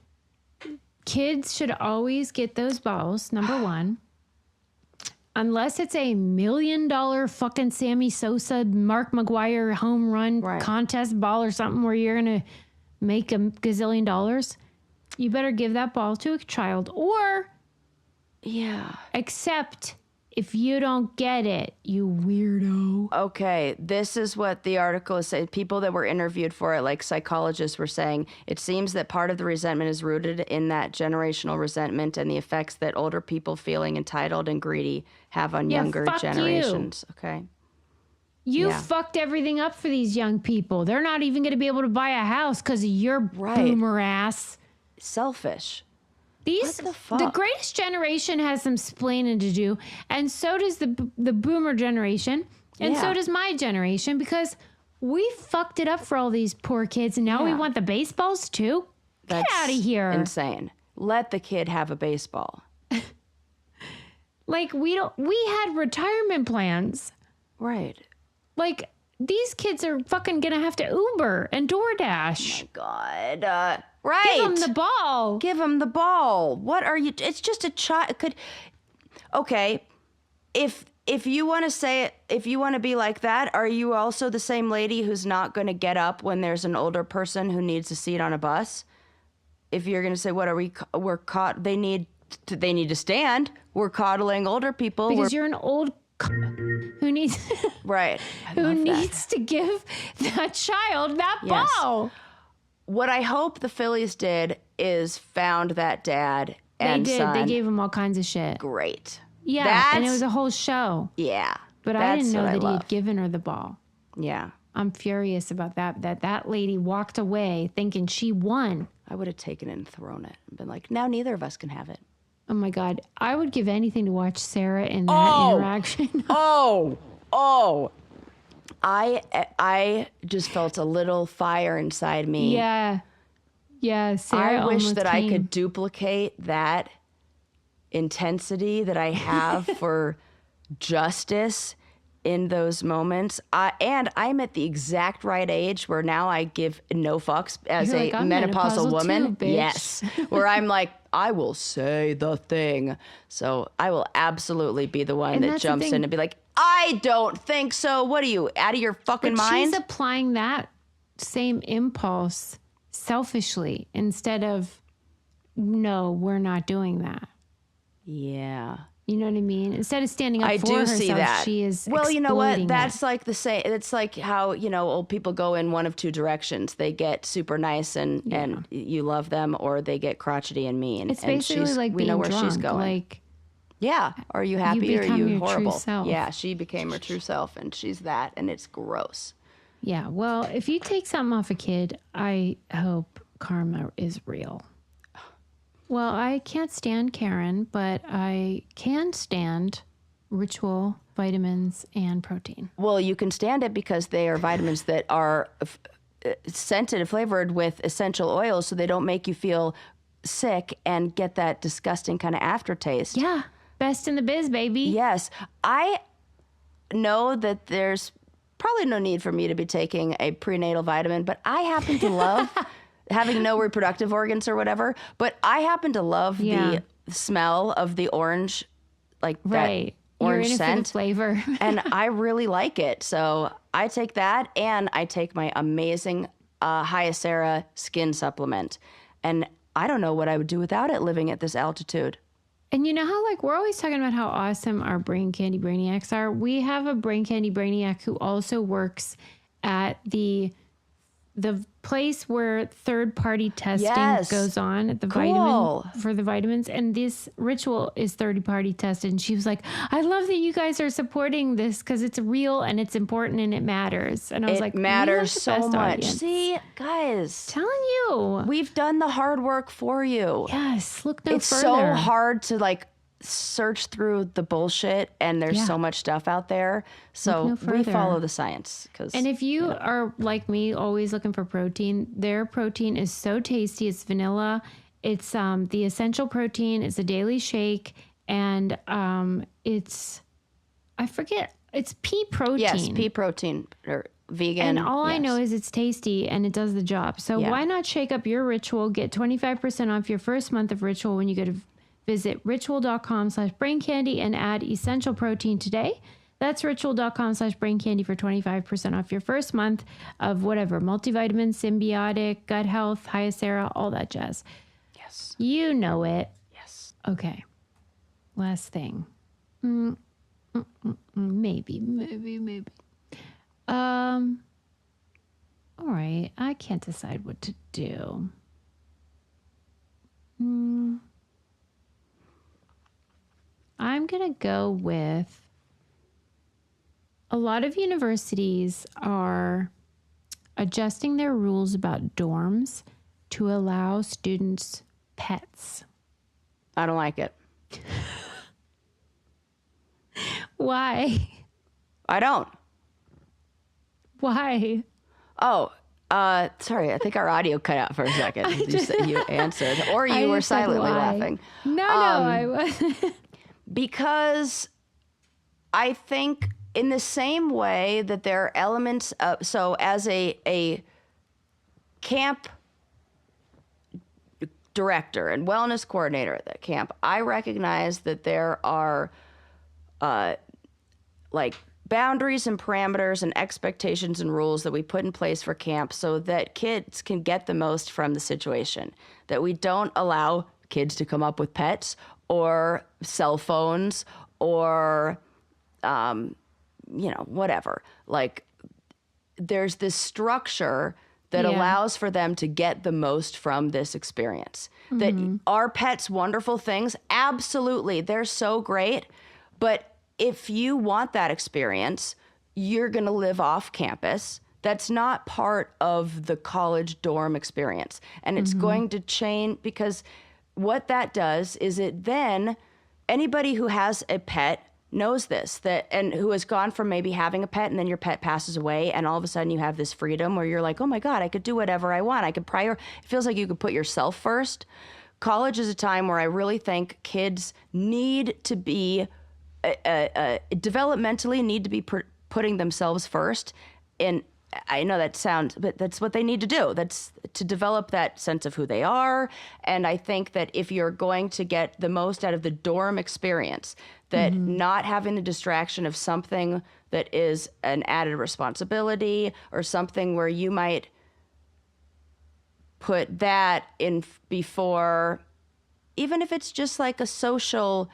kids should always get those balls, number one. Unless it's a $1 million fucking Sammy Sosa, Mark McGuire home run contest ball or something where you're going to make $1 gazillion, you better give that ball to a child. Or accept if you don't get it, you weirdo. Okay, this is what the article is saying. People that were interviewed for it, like psychologists, were saying, it seems that part of the resentment is rooted in that generational resentment and the effects that older people feeling entitled and greedy have on younger generations. You. Okay. You fucked everything up for these young people. They're not even going to be able to buy a house because of your boomer ass. Selfish. What the fuck? The greatest generation has some splaining to do, and so does the boomer generation, and so does my generation, because we fucked it up for all these poor kids, and now we want the baseballs too? Get out of here. Insane. Let the kid have a baseball. Like, we had retirement plans. Right. Like, these kids are fucking gonna have to Uber and DoorDash. Oh my God. Right. Give him the ball. Give him the ball. What are you? It's just a child. Okay. If you want to say it, if you want to be like that, are you also the same lady who's not going to get up when there's an older person who needs a seat on a bus? If you're going to say, what are we? We're caught. They need to stand. We're coddling older people. Because you're an old who needs who needs to give that child that ball. What I hope the Phillies did is found that dad and son. They gave him all kinds of shit. Great. Yeah, and it was a whole show. Yeah. But I didn't know that he had given her the ball. Yeah. I'm furious about that lady walked away thinking she won. I would have taken it and thrown it and been like, now neither of us can have it. Oh my God. I would give anything to watch Sarah in that interaction. I just felt a little fire inside me. Yeah. Yeah. Sarah I wish that I could duplicate that intensity that I have for justice in those moments. And I'm at the exact right age where now I give no fucks as a menopausal woman. Too, yes. Where I'm like, I will say the thing. So I will absolutely be the one that jumps in and be like, I don't think so. What are you, out of your fucking mind? She's applying that same impulse selfishly instead of, no, we're not doing that. Yeah. You know what I mean? Instead of standing up for herself, see that. she is Well, you know what? That's it. like the same. It's like how, old people go in one of two directions. They get super nice and you love them, or they get crotchety and mean. It's basically like being drunk. We know where she's going. Like, yeah. Are you happy or are you horrible? True self. Yeah, she became her true self, and she's that, and it's gross. Yeah. Well, if you take something off a kid, I hope karma is real. Well, I can't stand Karen, but I can stand ritual, vitamins, and protein. Well, you can stand it because they are vitamins that are scented and flavored with essential oils, so they don't make you feel sick and get that disgusting kind of aftertaste. Yeah. Best in the biz, baby. Yes. I know that there's probably no need for me to be taking a prenatal vitamin, but I happen to love... having no reproductive organs or whatever, but I happen to love the smell of the orange, like that orange scent flavor. And I really like it. So I take that, and I take my amazing Hyacera skin supplement. And I don't know what I would do without it living at this altitude. And you know how, like, we're always talking about how awesome our brain candy brainiacs are? We have a brain candy brainiac who also works at the place where third-party testing Yes. goes on at the Cool. for the vitamins. And this ritual is third-party tested. And she was like, I love that you guys are supporting this because it's real and it's important and it matters. And I was like, It matters the so best much. audience. See, guys, Telling you. we've done the hard work for you. Yes, look no It's further. so hard to like search through the bullshit, and there's so much stuff out there. So no we further. follow the science. And if you are like me, always looking for protein, their protein is so tasty. It's vanilla. It's the essential protein. It's a daily shake, and it's pea protein. yes, pea protein or vegan. And all I know is it's tasty and it does the job. So why not shake up your ritual? Get 25% off your first month of Ritual when you go to visit ritual.com/braincandy and add essential protein today. That's ritual.com/braincandy for 25% off your first month of whatever, multivitamin, symbiotic, gut health, hyacera, all that jazz. Yes. You know it. Yes. Okay. Last thing. Maybe. All right. I can't decide what to do. I'm going to go with a lot of universities are adjusting their rules about dorms to allow students pets. I don't like it. Why? I don't. Why? Oh, sorry. I think our audio cut out for a second. You answered, or I you were just said silently why. laughing. No, I wasn't. Because I think in the same way that there are elements of, so as a camp director and wellness coordinator at that camp, I recognize that there are like boundaries and parameters and expectations and rules that we put in place for camp so that kids can get the most from the situation. That we don't allow kids to come up with pets or cell phones or, whatever. Like, there's this structure that allows for them to get the most from this experience. That are pets wonderful things? Absolutely. They're so great. But if you want that experience, you're going to live off campus. That's not part of the college dorm experience. And it's going to change, because what that does is it then, anybody who has a pet knows this, and who has gone from maybe having a pet and then your pet passes away and all of a sudden you have this freedom where you're like, oh my God, I could do whatever I want. I could it feels like you could put yourself first. College is a time where I really think kids need to be, developmentally need to be putting themselves first. And I know that sounds, but that's what they need to do. That's to develop that sense of who they are. And I think that if you're going to get the most out of the dorm experience, that not having the distraction of something that is an added responsibility or something where you might put that in before, even if it's just like a social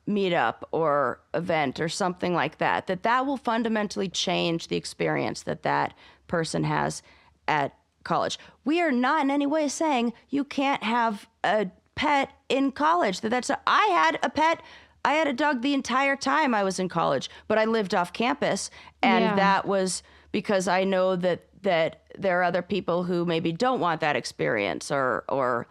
meetup or event or something like that, that will fundamentally change the experience that person has at college. We are not in any way saying you can't have a pet in college. I had a pet. I had a dog the entire time I was in college, but I lived off campus, and that was because I know that there are other people who maybe don't want that experience or are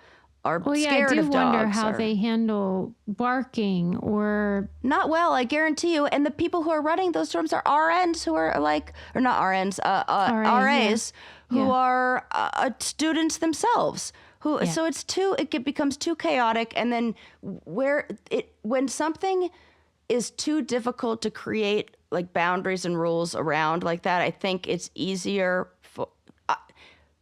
scared of dogs. I do wonder how they handle barking or... Not well, I guarantee you. And the people who are running those dorms are RNs who are like, or not RNs, RAs who are students themselves. So it becomes too chaotic. And then when something is too difficult to create like boundaries and rules around like that, I think it's easier for...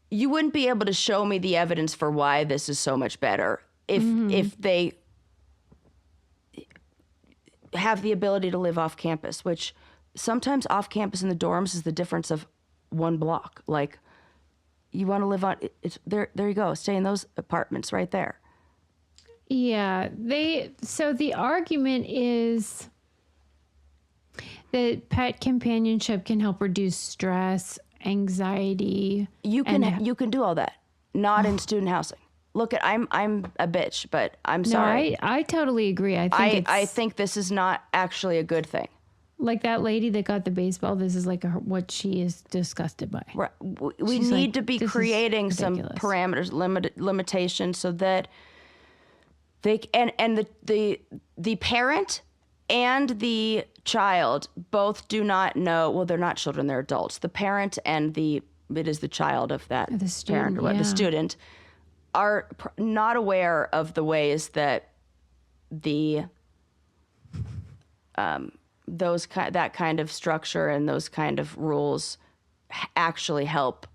you wouldn't be able to show me the evidence for why this is so much better if they have the ability to live off campus, which sometimes off campus in the dorms is the difference of one block. Like, you want to live on it's there you go, stay in those apartments right there. Yeah, so the argument is that pet companionship can help reduce stress, anxiety. You can do all that, not in student housing. Look, I'm a bitch, but I'm sorry. No, I totally agree. I think this is not actually a good thing. Like that lady that got the baseball, this is like what she is disgusted by. Right. We need to be creating some parameters, limitations, so that they and the parent and the child both do not know. Well, they're not children; they're adults. The parent and it is the child of that parent or the student are not aware of the ways that that kind of structure and those kind of rules actually help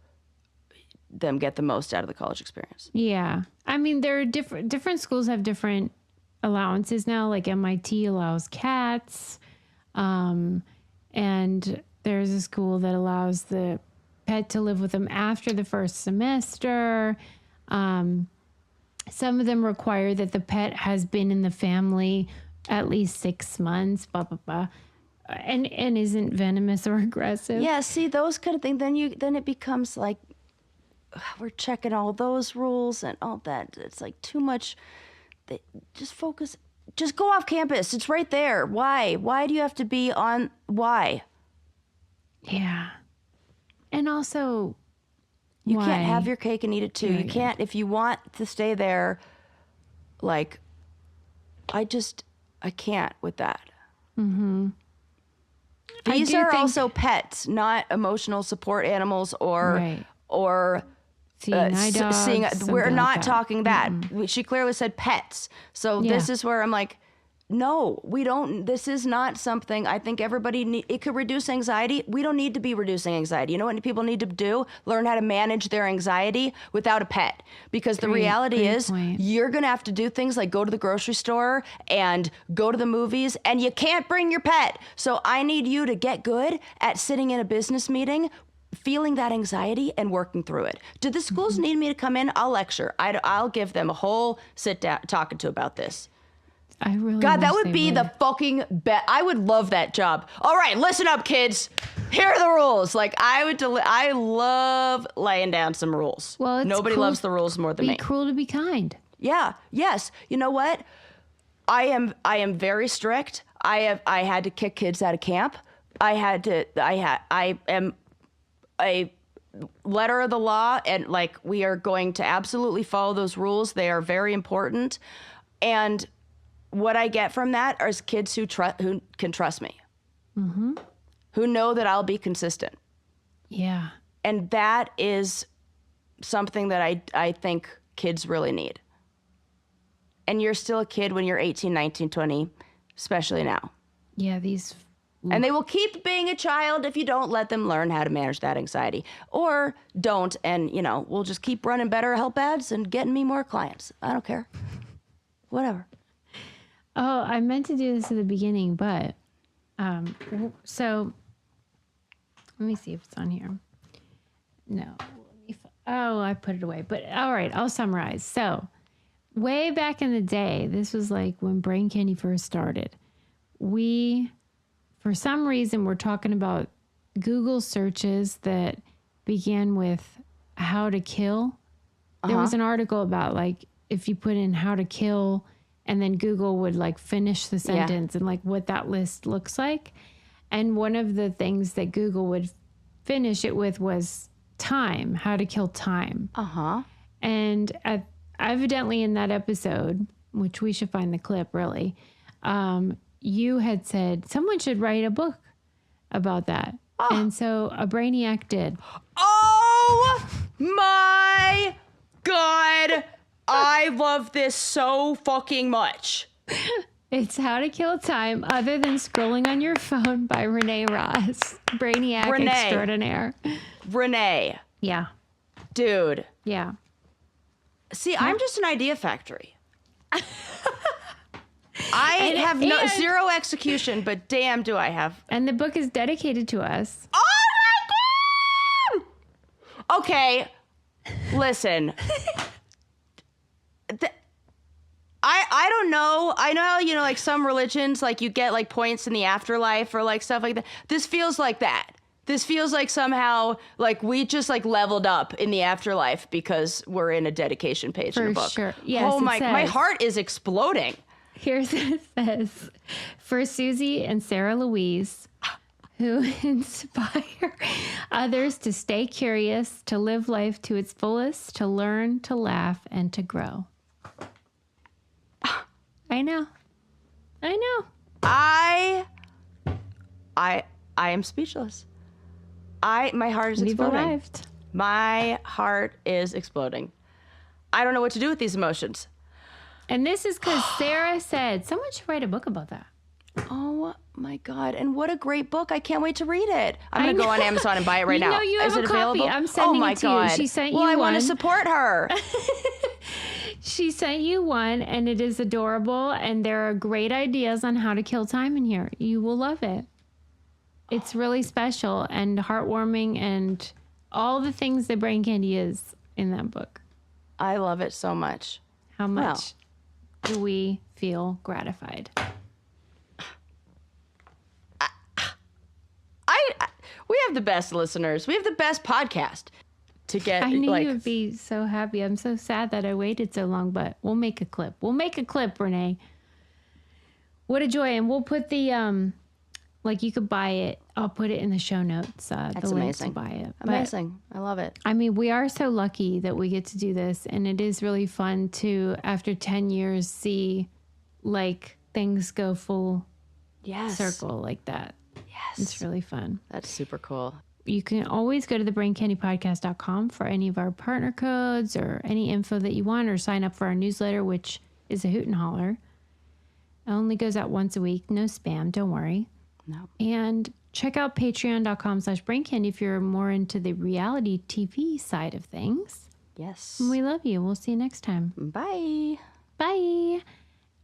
them get the most out of the college experience. Yeah. I mean, there are different schools have different allowances now. Like MIT allows cats. And there's a school that allows the pet to live with them after the first semester. Some of them require that the pet has been in the family at least 6 months, blah, blah, blah. And isn't venomous or aggressive. Yeah, see, those kind of things, then it becomes like we're checking all those rules and all that. It's like too much. Just focus. Just go off campus. It's right there. Why? Why do you have to be on? Why? Yeah. And also, you can't have your cake and eat it too. You can't, if you want to stay there, like, I can't with that. Mm-hmm. These are also pets, not emotional support animals or seeing eye dogs, we're not talking that. She clearly said pets. So this is where I'm like, no, we don't. This is not something I think everybody it could reduce anxiety. We don't need to be reducing anxiety. You know what people need to do? Learn how to manage their anxiety without a pet. Because the reality is you're going to have to do things like go to the grocery store and go to the movies, and you can't bring your pet. So I need you to get good at sitting in a business meeting, feeling that anxiety and working through it. Do the schools need me to come in? I'll lecture. I'll give them a whole sit down talking to about this. I really God, that would be the fucking best. I would love that job. All right, listen up, kids. Here are the rules. Like, I love laying down some rules. Well, nobody loves the rules more than me. Be cruel to be kind. Yeah. Yes. You know what? I am very strict. I had to kick kids out of camp. I am a letter of the law, and like we are going to absolutely follow those rules. They are very important. And what I get from that is kids who can trust me, who know that I'll be consistent. Yeah. And that is something that I think kids really need. And you're still a kid when you're 18, 19, 20, especially now. Yeah, and they will keep being a child if you don't let them learn how to manage that anxiety. Or don't, and, we'll just keep running better help ads and getting me more clients. I don't care. Whatever. Oh, I meant to do this at the beginning, but so let me see if it's on here. No. I put it away. But all right, I'll summarize. So way back in the day, this was like when Brain Candy first started. For some reason, we're talking about Google searches that began with how to kill. There was an article about like if you put in how to kill, and then Google would like finish the sentence and like what that list looks like. And one of the things that Google would finish it with was time, how to kill time. And evidently in that episode, which we should find the clip really, you had said someone should write a book about that. And so a brainiac did. Oh my God. I love this so fucking much. It's How to Kill Time Other Than Scrolling on Your Phone by Renee Ross. Brainiac extraordinaire. Renee. Yeah. Dude. Yeah. See, I'm just an idea factory. I have zero execution, but damn do I have. And the book is dedicated to us. Oh my God! Okay, listen. I don't know. I know, you know, like some religions, like you get like points in the afterlife or like stuff like that. This feels like that. This feels like somehow like we just like leveled up in the afterlife because we're in a dedication page in a book. For sure. Yes, oh my, it says, my heart is exploding. Here's what it says. For Susie and Sarah Louise, who inspire others to stay curious, to live life to its fullest, to learn, to laugh, and to grow. I know. I am speechless. My heart is We've exploding. arrived. My heart is exploding. I don't know what to do with these emotions. And this is because Sarah said someone should write a book about that. Oh my God. And what a great book. I can't wait to read it. I'm going to go on Amazon and buy it right now. You know you have is a it copy. available? I'm sending it to you. She sent you one. Well, I want to support her. She sent you one, and it is adorable, and there are great ideas on how to kill time in here. You will love it. It's really special and heartwarming and all the things that Brain Candy is in that book. I love it so much. How much do we feel gratified? We have the best listeners. We have the best podcast to get. I knew like, you would be so happy. I'm so sad that I waited so long, but we'll make a clip. Renee. What a joy. And we'll put the, like you could buy it. I'll put it in the show notes. That's the links amazing. to buy it. Amazing. I love it. I mean, we are so lucky that we get to do this. And it is really fun to, after 10 years, see like things go full circle like that. Yes. It's really fun. That's super cool. You can always go to thebraincandypodcast.com for any of our partner codes or any info that you want, or sign up for our newsletter, which is a hoot and holler. It only goes out once a week. No spam. Don't worry. No. And check out patreon.com/braincandy if you're more into the reality TV side of things. Yes. And we love you. We'll see you next time. Bye. Bye.